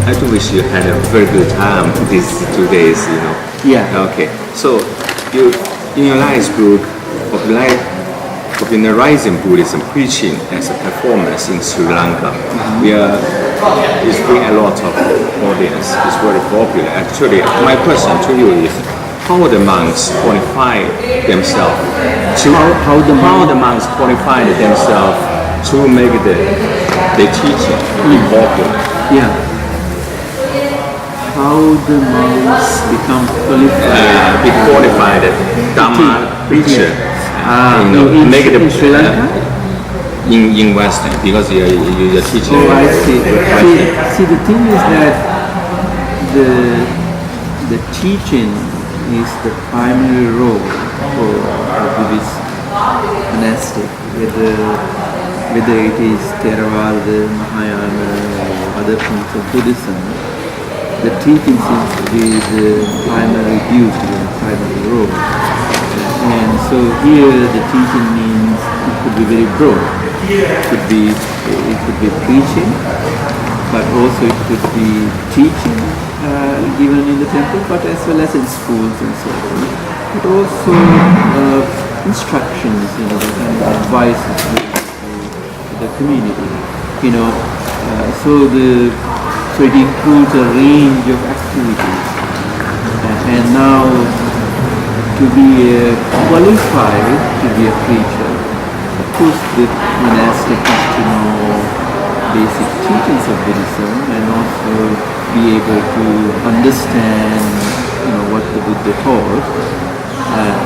I do wish you had a very good time these 2 days, you know. Yeah. Okay. So you in your last book, popularizing Buddhism, preaching as a performance in Sri Lanka, it's bring a lot of audience. It's very popular. Actually, my question to you is, how the monks qualify themselves to how the monks qualify themselves to make the teaching popular? Yeah. How the monks become qualified? Be qualified Dhamma preacher. Make it in Sri Lanka? In Western, because you're teaching. Oh, I see. See, the thing is that the teaching is the primary role for the Buddhist monastic, whether it is Theravada, Mahayana, or other forms of Buddhism. The teaching seems to be the primary duty and primary role. And so here the teaching means it could be very broad. It could be preaching, but also it could be teaching given in the temple, but as well as in schools and so on. But also instructions, and advice to the community. So it includes a range of activities. And now, to be qualified to be a preacher, of course the monastic has to know basic teachings of Buddhism and also be able to understand what the Buddha taught,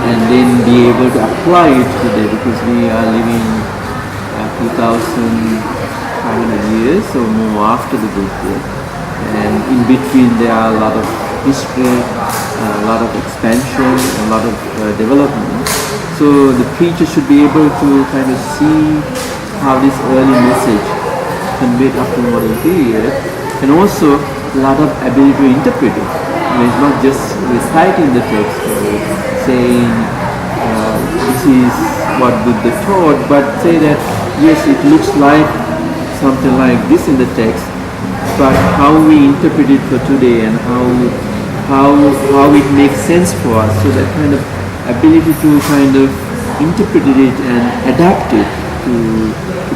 and then be able to apply it today, because we are living 2,500 years or more after the Buddha, and in between there are a lot of history, a lot of expansion, a lot of development. So the preacher should be able to kind of see how this early message conveyed up to the modern period, and also a lot of ability to interpret it. It's not just reciting the text or saying this is what Buddha taught, but say that yes, it looks like something like this in the text, but how we interpret it for today and how it makes sense for us. So that kind of ability to kind of interpret it and adapt it to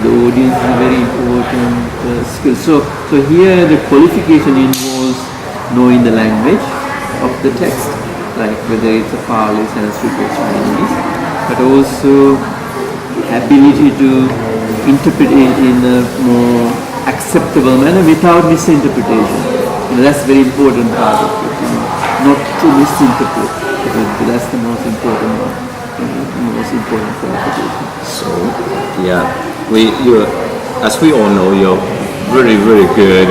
the audience is a very important skill. So here the qualification involves knowing the language of the text, like whether it's a Pali, Sanskrit or Chinese, but also ability to interpret it in a more acceptable manner without misinterpretation. That's very important part of it, not to misinterpret. That's the most important one, most important qualification. So, as we all know, you're very, very good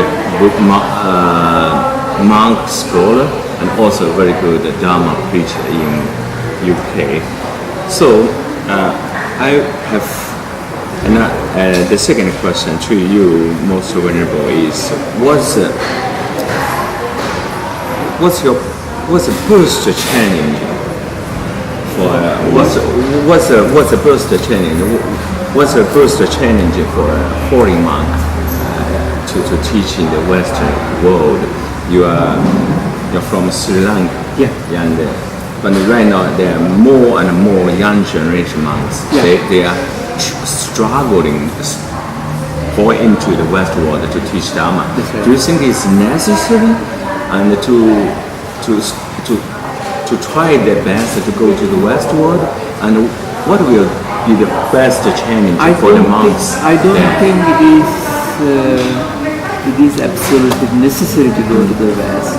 monk scholar and also very good Dharma preacher in UK. So, I have the second question to you, Most Venerable, is what's the first challenge for what's the first challenge? What's the first challenge for a foreign monk to teach in the Western world? You're from Sri Lanka, and but right now there are more and more young generation monks. Yeah. They are struggling for into the West world to teach Dharma. Right. Do you think it's necessary and to try their best to go to the West world? And what will be the best challenge for the monks? I don't think it is absolutely necessary to go to the West,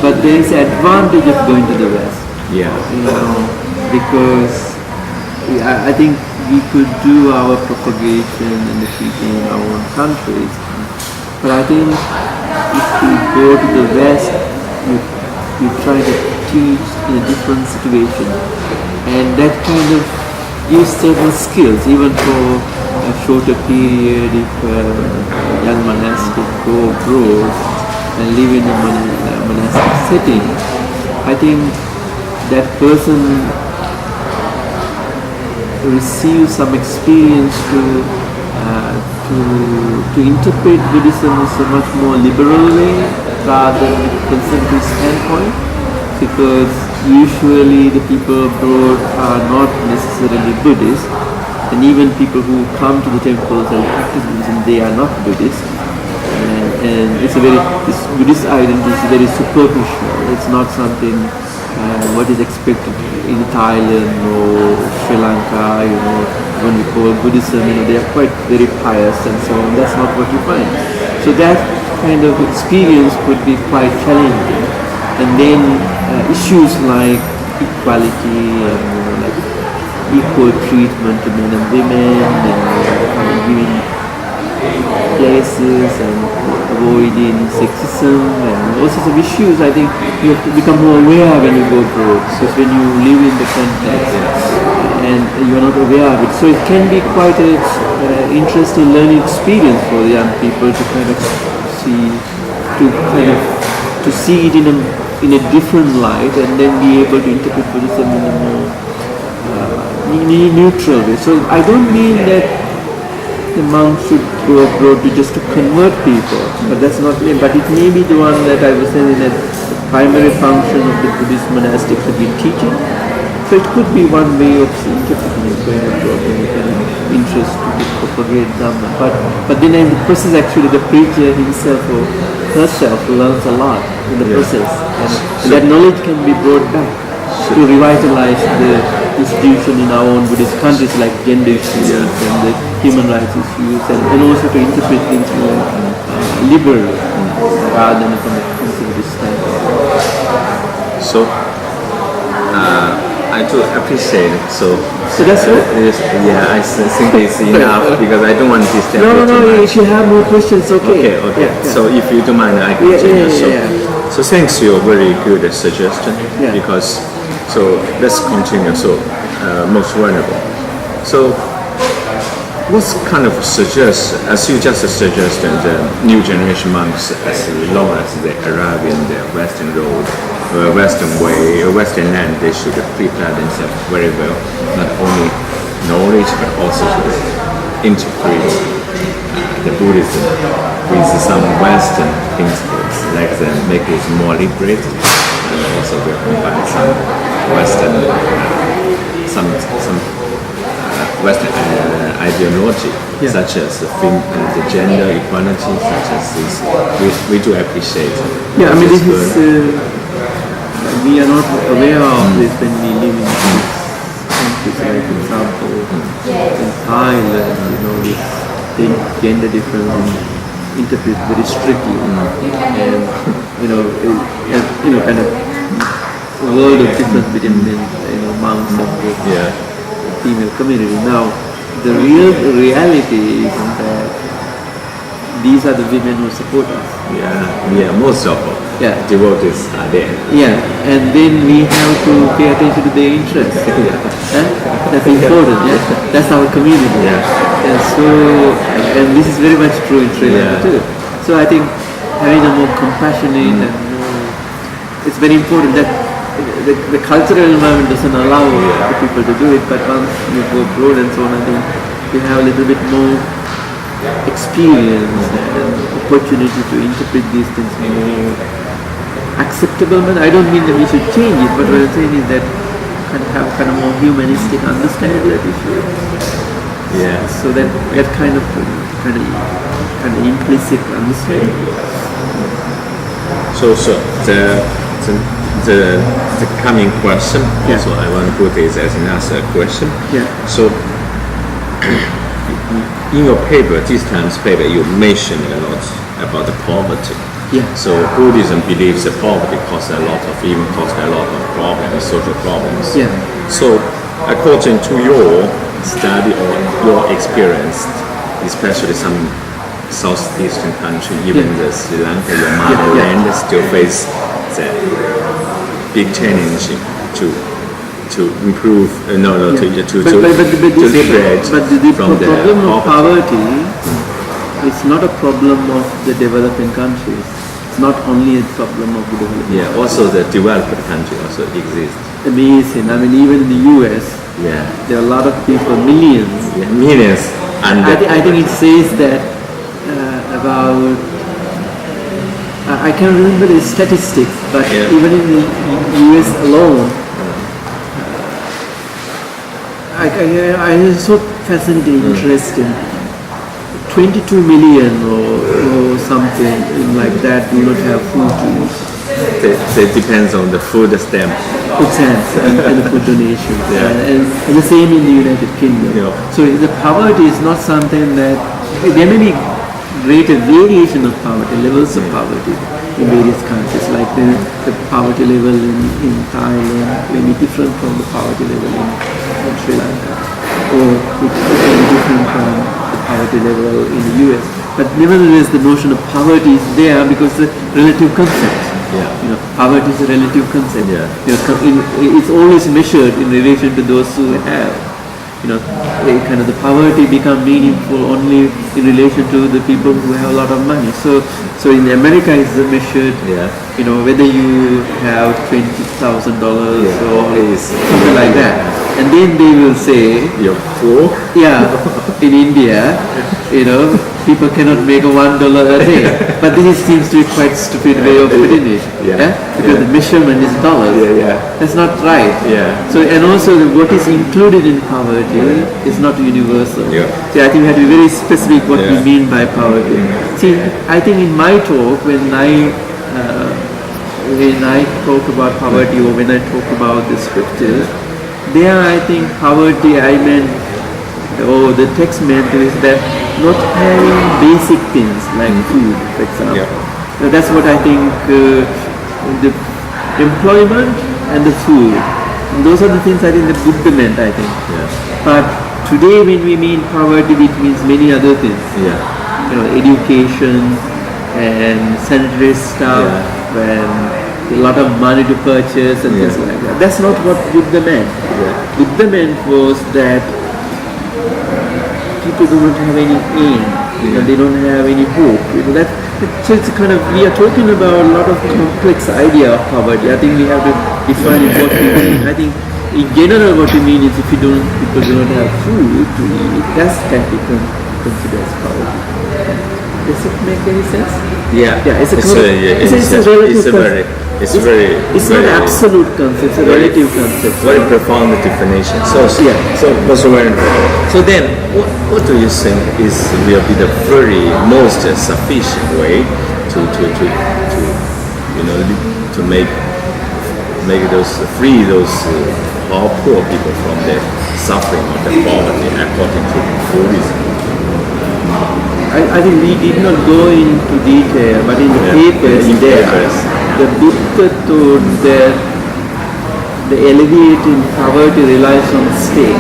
but there is advantage of going to the West. Yeah. Because I think we could do our propagation and the teaching in our own countries, but I think if we go to the West, we try to teach in a different situation, and that kind of gives certain skills even for a shorter period. If a young monastic go abroad and live in a monastic setting, I think that person receives some experience to to interpret Buddhism in a much more liberal way rather than with a conservative standpoint, because usually the people abroad are not necessarily Buddhist, and even people who come to the temples and practice Buddhism, they are not Buddhist. And it's a very, this Buddhist identity is very superficial. It's not something what is expected in Thailand or Sri Lanka, when we call Buddhism, they are quite very pious and so on. That's not what you find. So that kind of experience could be quite challenging. And then issues like equality and like equal treatment to men and women, and giving places and avoiding sexism and all sorts of issues, I think you have to become more aware when you go abroad, because when you live in the context and you are not aware of it. So it can be quite an interesting learning experience for the young people to kind of see it in a different light, and then be able to interpret Buddhism in a more neutral way. So I don't mean that the monk should go abroad just to convert people, but that's not it. But it may be the one that I was saying, that the primary function of the Buddhist monastic should be teaching. So it could be one way of interpreting it, going abroad and kind of interest to propagate Dhamma. But then in the process, actually, the preacher himself or herself learns a lot in the process, and that knowledge can be brought back to revitalize the institution in our own Buddhist countries, like gender issues and the human rights issues, and also to interpret things more liberally rather than from a conservative standpoint. So I do appreciate it. So that's it? I think it's enough, because I don't want to disturb you too much. If you have more questions, okay. Okay. Yeah. So if you don't mind, I continue. So thanks to your very good suggestion. Because so let's continue. So Most Venerable. So what kind of as you just suggested, the new generation monks, as long as they arrive in the Western road, Western way, Western land, they should prepare themselves very well, not only knowledge but also to integrate the Buddhism with some Western principles, like make it more liberated, and also will combine some Western Western ideology, such as the gender equality, such as this. We do appreciate. I mean, this is we are not aware of this when we live in these countries. Like, for example, in Thailand, this thing, gender difference interpreted very strictly, and kind of a world of difference between monks and the female community. Now, the real reality is that these are the women who support us. Most of them. Devotees are there. And then we have to pay attention to their interests. That's important. That's our community. And so, and this is very much true in Sri Lanka too. So I think having a more compassionate and it's very important that the cultural environment doesn't allow the people to do it, but once you go abroad and so on, I think you have a little bit more experience and opportunity to interpret these things more acceptable. But I don't mean that we should change it, but what I'm saying is that have kind of more humanistic understanding of that issue. So that kind of implicit understanding. So the coming question, so I want to put this as another question. So in your paper, this time's paper, you mentioned a lot about the poverty. So Buddhism believes that poverty causes a lot of problems, social problems. So according to your study or your experience, especially some southeastern country, even the Sri Lanka, your motherland, still face the big challenge to improve, to liberate from the problem of poverty. It's not a problem of the developing countries. It's not only a problem of the developing. Also the developed country also exists. Amazing. I mean, even in the US, there are a lot of people, millions. Millions. And I think it says that about, I can't remember the statistics, but even in the US alone, I was so fascinated, interested. 22 million or something like that do not have food to eat. It depends on the food stamp. Food stamps and the food donations. And the same in the United Kingdom. So the poverty is not something that, there may be greater variation of poverty, levels of poverty in various countries, like the poverty level in Thailand may be different from the poverty level in Sri Lanka, or it may be different from the poverty level in the US. But nevertheless, the notion of poverty is there because the relative concept. Poverty is a relative concept. It's always measured in relation to those who have. Kind of the poverty become meaningful only in relation to the people who have a lot of money. So in America it's measured, whether you have $20,000 or something like that. And then they will say, you're poor? In India, people cannot make $1 a day. But this seems to be quite stupid way of putting it. Because the measurement is dollars. That's not right. So, and also what is included in poverty is not universal. See, I think we have to be very specific what we mean by poverty. See, I think in my talk, when I talk about poverty or when I talk about the scriptures, there I think poverty I meant, or the text meant is that not having basic things like food, for example. So that's what I think, the employment and the food. And those are the things I think the Buddha meant, I think. But today when we mean poverty, it means many other things. Education and sanitary stuff and a lot of money to purchase and things like that. That's not what Buddha meant. Buddha meant was that people do not have any aim, they don't have any hope. So it's kind of, we are talking about a lot of complex idea of poverty. I think we have to define what we mean. I think in general what we mean is if people do not have food to eat, that can be considered as poverty. Does it make any sense? It's not an absolute concept, it's a relative concept. Very profound definition. So then, what do you think will be the very most sufficient way to make those free those all poor people from the suffering of the poverty according to Buddhism? I think we did not go into detail, but in the papers the Buddha taught that the alleviating poverty relies on the state,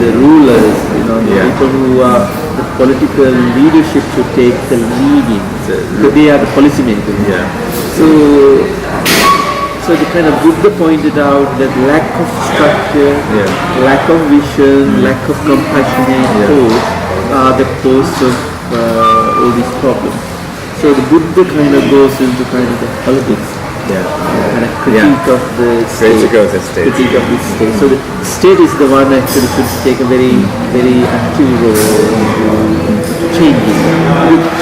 the rulers, the people who are the political leadership to take the leading, so they are the policymakers. So the kind of Buddha pointed out that lack of structure, lack of vision, lack of compassionate thought are the cause of all these problems. So the Buddha kind of goes into kind of the politics, kind of critique of the state. Critique of the state. So the state is the one actually should take a very, very active role in changing.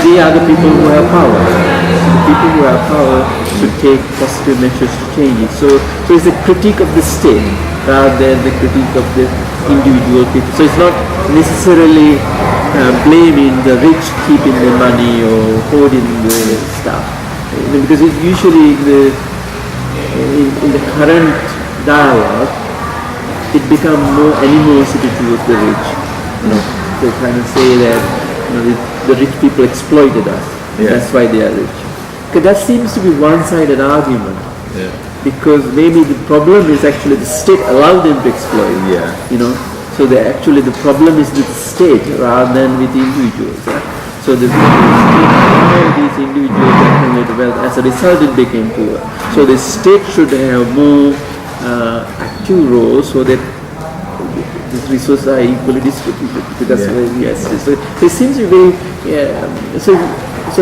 They are the people who have power. The people who have power should take positive measures to change it. So it's a critique of the state rather than the critique of the individual people. So it's not necessarily blaming the rich keeping the money or hoarding the stuff, because it's usually in the current dialogue it becomes more animosity towards the rich. They kind of say that the rich people exploited us. That's why they are rich. Okay, that seems to be one-sided argument. Because maybe the problem is actually the state allowed them to exploit. So the problem is with the state rather than with the individuals. So the state allowed these individuals to accumulate wealth. As a result, it became poor. So the state should have more active role so that the resources are equally distributed. That's so it seems to be very. So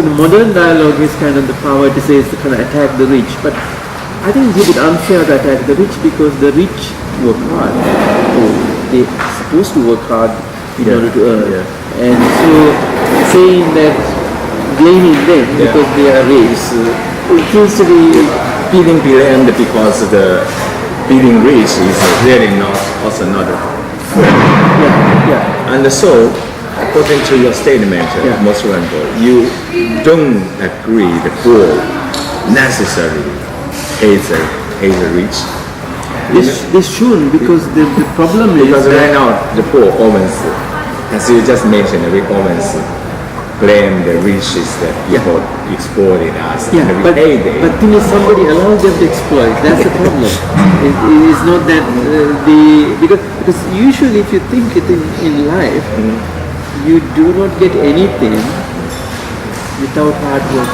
the modern dialogue is kind of the power to say is to kind of attack the rich, but I think it's a bit unfair to attack the rich because the rich work hard. They're supposed to work hard in order to earn. And so saying that blaming them because they are rich. It seems to be Being blamed because the being rich is really not also not. And so, according to your statement, Most Venerable, you don't agree the poor necessarily is rich. This shouldn't, because the problem is Because right now the poor always, as you just mentioned, we always blame the richest people exploited us and we pay them. But thing is, somebody allows them to exploit. That's the problem. It is not that because usually if you think it in life, you do not get anything without hard work.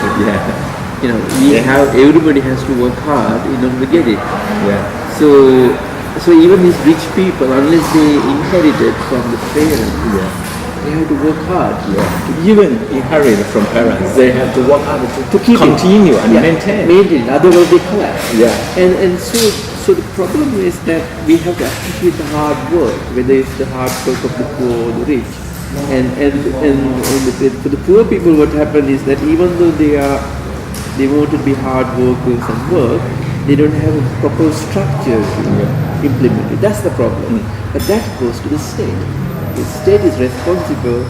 You know, everybody has to work hard in order to get it. So even these rich people, unless they inherited from the parents, they have to work hard. Even inherit from parents, they have to work hard to keep continue it. and maintain. Otherwise they collapse. And so the problem is that we have to appreciate the hard work, whether it's the hard work of the poor or the rich. And for the poor people, what happened is that even though they want to be hard workers and work, they don't have a proper structure to implement it. That's the problem. But that goes to the state. The state is responsible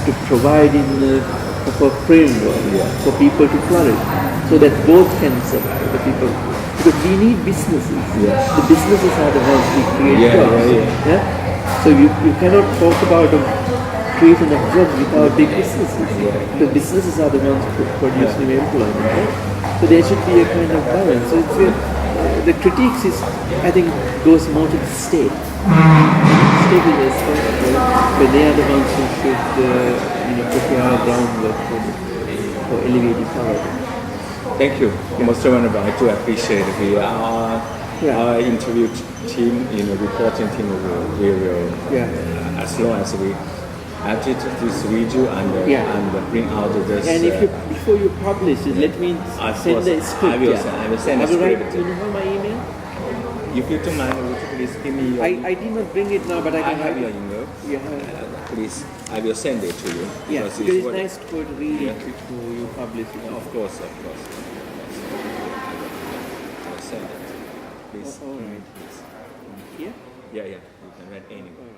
to provide in a proper framework for people to flourish, so that both can survive, the people. Because we need businesses. The businesses are the ones who create jobs. So you cannot talk about creation of jobs without big businesses. Because businesses are the ones who produce new employment. So there should be a kind of balance. So the critiques is, I think, goes more to the state. State is responsible, but they are the ones who should prepare groundwork for elevating poverty. Thank you, Most Venerable. I do appreciate it. Our interview team, reporting team will as long as we edit this video and bring out this. And if before you publish it, let me send the script. I will send the script. Do you have my email? If you don't mind, would you please give me your... I did not bring it now, but I can have your email. Please, I will send it to you. Because it's nice to read it before you publish it. Of course. I'll send it. Please. All right. Please. Yeah? Yeah. You can read anywhere.